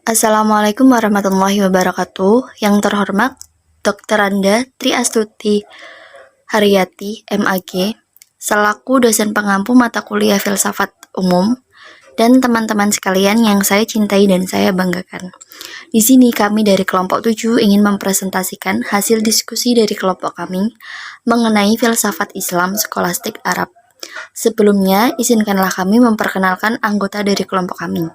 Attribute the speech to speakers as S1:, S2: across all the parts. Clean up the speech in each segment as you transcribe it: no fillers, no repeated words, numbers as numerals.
S1: Assalamualaikum warahmatullahi wabarakatuh. Yang terhormat Dr. Anda Tri Astuti Haryati, MAG, selaku dosen pengampu mata kuliah Filsafat Umum, dan teman-teman sekalian yang saya cintai dan saya banggakan. Di sini kami dari kelompok 7 ingin mempresentasikan hasil diskusi dari kelompok kami mengenai filsafat Islam skolastik Arab. Sebelumnya, izinkanlah kami memperkenalkan anggota dari kelompok kami.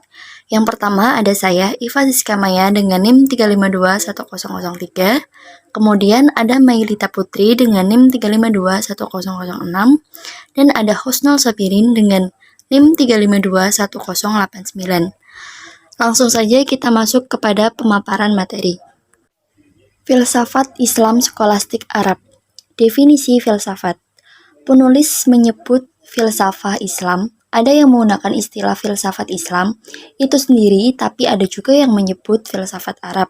S1: Yang pertama ada saya, Iva Siska Maya dengan NIM 3521003. Kemudian ada Mailita Putri dengan NIM 3521006. Dan ada Husnul Sabirin dengan NIM 3521089. Langsung saja kita masuk kepada pemaparan materi. Filsafat Islam skolastik Arab. Definisi filsafat. Penulis menyebut filsafah Islam, ada yang menggunakan istilah filsafat Islam itu sendiri, tapi ada juga yang menyebut filsafat Arab.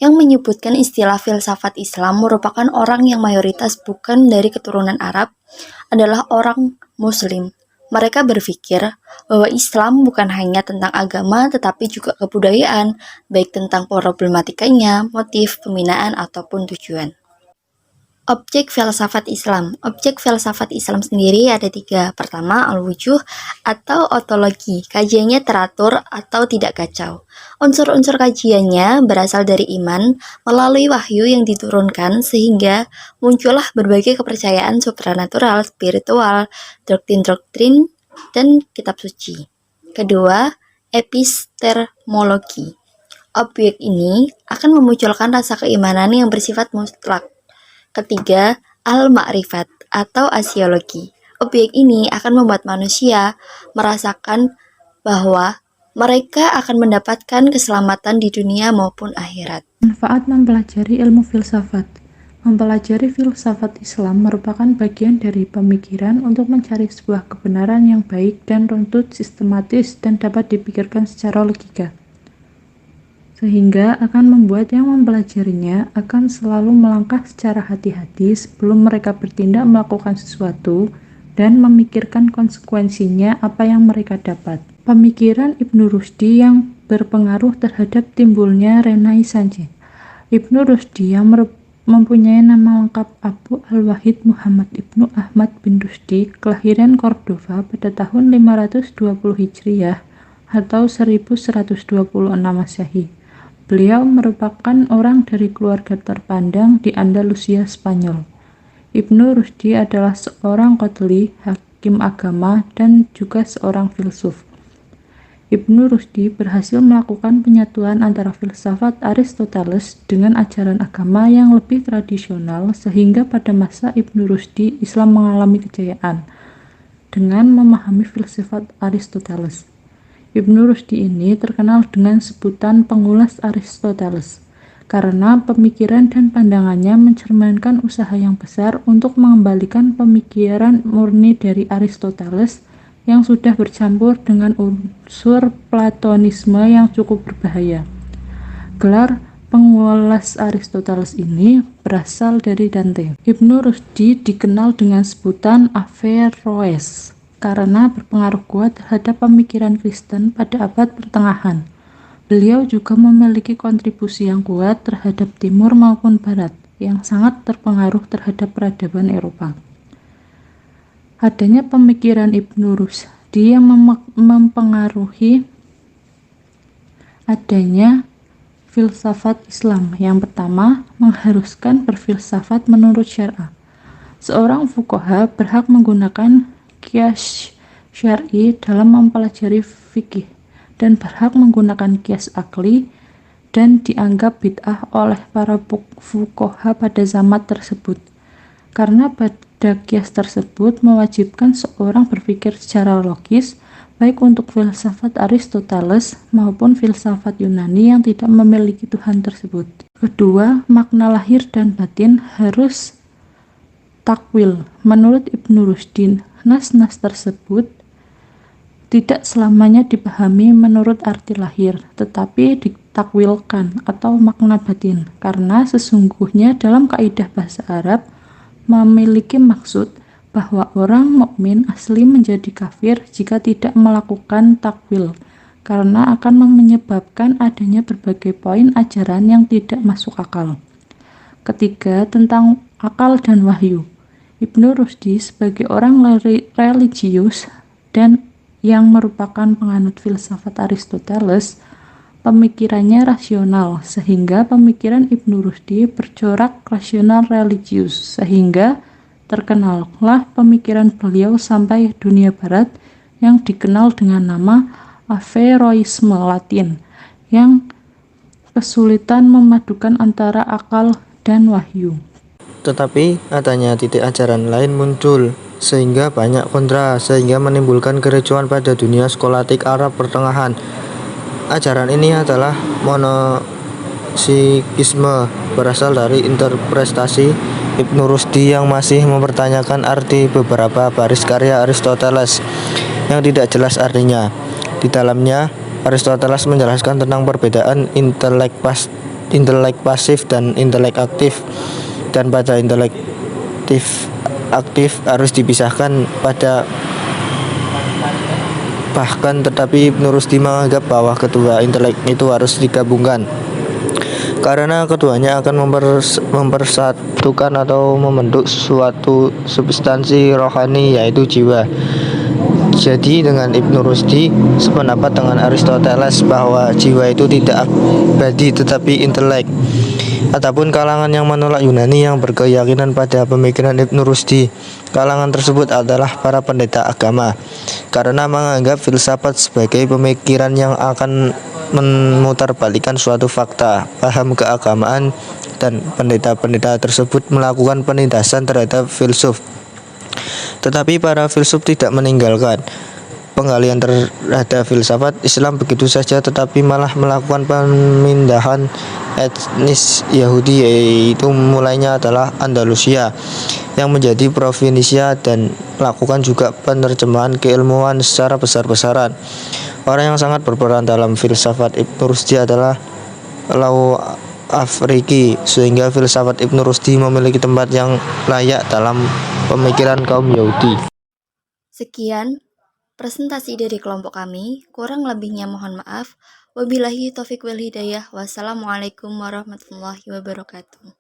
S1: Yang menyebutkan istilah filsafat Islam merupakan orang yang mayoritas bukan dari keturunan Arab, adalah orang Muslim. Mereka berpikir bahwa Islam bukan hanya tentang agama, tetapi juga kebudayaan, baik tentang problematikanya, motif, pembinaan, ataupun tujuan. Objek filsafat Islam. Objek filsafat Islam sendiri ada 3. Pertama, al-wujuh atau ontologi. Kajiannya teratur atau tidak kacau. Unsur-unsur kajiannya berasal dari iman melalui wahyu yang diturunkan sehingga muncullah berbagai kepercayaan supranatural, spiritual, doktrin-doktrin, dan kitab suci. Kedua, epistemologi. Objek ini akan memunculkan rasa keimanan yang bersifat mutlak. Ketiga, al-ma'rifat atau asiologi. Objek ini akan membuat manusia merasakan bahwa mereka akan mendapatkan keselamatan di dunia maupun akhirat.
S2: Manfaat mempelajari ilmu filsafat. Mempelajari filsafat Islam merupakan bagian dari pemikiran untuk mencari sebuah kebenaran yang baik dan runtut, sistematis, dan dapat dipikirkan secara logika. Sehingga akan membuat yang mempelajarinya akan selalu melangkah secara hati-hati sebelum mereka bertindak melakukan sesuatu dan memikirkan konsekuensinya apa yang mereka dapat. Pemikiran Ibnu Rushdi yang berpengaruh terhadap timbulnya Renaissance. Ibnu Rushdi yang mempunyai nama lengkap Abu Al-Wahid Muhammad Ibnu Ahmad bin Rushdi, kelahiran Cordova pada tahun 520 Hijriah atau 1126 Masehi. Beliau merupakan orang dari keluarga terpandang di Andalusia, Spanyol. Ibnu Rushdi adalah seorang qadhi, hakim agama, dan juga seorang filsuf. Ibnu Rushdi berhasil melakukan penyatuan antara filsafat Aristoteles dengan ajaran agama yang lebih tradisional sehingga pada masa Ibnu Rushdi Islam mengalami kejayaan dengan memahami filsafat Aristoteles. Ibnu Rushdi ini terkenal dengan sebutan pengulas Aristoteles karena pemikiran dan pandangannya mencerminkan usaha yang besar untuk mengembalikan pemikiran murni dari Aristoteles yang sudah bercampur dengan unsur Platonisme yang cukup berbahaya. Gelar pengulas Aristoteles ini berasal dari Dante. Ibnu Rushdi dikenal dengan sebutan Averroes karena berpengaruh kuat terhadap pemikiran Kristen pada abad pertengahan. Beliau juga memiliki kontribusi yang kuat terhadap Timur maupun Barat, yang sangat terpengaruh terhadap peradaban Eropa. Adanya pemikiran Ibnu Rushdi yang mempengaruhi adanya filsafat Islam. Yang pertama, mengharuskan berfilsafat menurut syariah. Seorang fuqaha berhak menggunakan qiyas syar'i dalam mempelajari fikih dan berhak menggunakan qiyas akli dan dianggap bid'ah oleh para fuqaha pada zaman tersebut karena pada qiyas tersebut mewajibkan seorang berpikir secara logis baik untuk filsafat Aristoteles maupun filsafat Yunani yang tidak memiliki Tuhan tersebut. Kedua, makna lahir dan batin harus takwil. Menurut Ibnu Rushdi, nas-nas tersebut tidak selamanya dipahami menurut arti lahir, tetapi ditakwilkan atau makna batin, karena sesungguhnya dalam kaidah bahasa Arab memiliki maksud bahwa orang mukmin asli menjadi kafir jika tidak melakukan takwil, karena akan menyebabkan adanya berbagai poin ajaran yang tidak masuk akal. Ketiga, tentang akal dan wahyu. Ibnu Rushdi sebagai orang religius dan yang merupakan penganut filsafat Aristoteles, pemikirannya rasional, sehingga pemikiran Ibnu Rushdi bercorak rasional religius, sehingga terkenallah pemikiran beliau sampai dunia barat yang dikenal dengan nama Averroisme Latin, yang kesulitan memadukan antara akal dan wahyu.
S3: Tetapi adanya titik ajaran lain muncul, sehingga banyak kontra, sehingga menimbulkan kericuan pada dunia skolatik Arab pertengahan. Ajaran ini adalah monosikisme, berasal dari interpretasi Ibnu Rushdi yang masih mempertanyakan arti beberapa baris karya Aristoteles yang tidak jelas artinya. Di dalamnya, Aristoteles menjelaskan tentang perbedaan intelek pasif dan intelek aktif, dan pada intelektif aktif harus dipisahkan pada bahkan, tetapi Ibnu Rushdi menganggap bahwa kedua intelek itu harus digabungkan karena keduanya akan mempersatukan atau membentuk suatu substansi rohani, yaitu jiwa. Jadi dengan Ibnu Rushdi sependapat dengan Aristoteles bahwa jiwa itu tidak abadi tetapi intelek. Adapun kalangan yang menolak Yunani yang berkeyakinan pada pemikiran Ibnu Rushdi, kalangan tersebut adalah para pendeta agama, karena menganggap filsafat sebagai pemikiran yang akan memutarbalikkan suatu fakta, paham keagamaan, dan pendeta-pendeta tersebut melakukan penindasan terhadap filsuf. Tetapi para filsuf tidak meninggalkan penggalian terhadap filsafat Islam begitu saja, tetapi malah melakukan pemindahan etnis Yahudi, yaitu mulainya adalah Andalusia yang menjadi provinsia, dan melakukan juga penerjemahan keilmuan secara besar-besaran. Orang yang sangat berperan dalam filsafat Ibnu Rushdi adalah Lau Afriki, sehingga filsafat Ibnu Rushdi memiliki tempat yang layak dalam pemikiran kaum Yahudi.
S1: Sekian presentasi dari kelompok kami, kurang lebihnya mohon maaf. Wabillahi taufiq wal hidayah. Wassalamualaikum warahmatullahi wabarakatuh.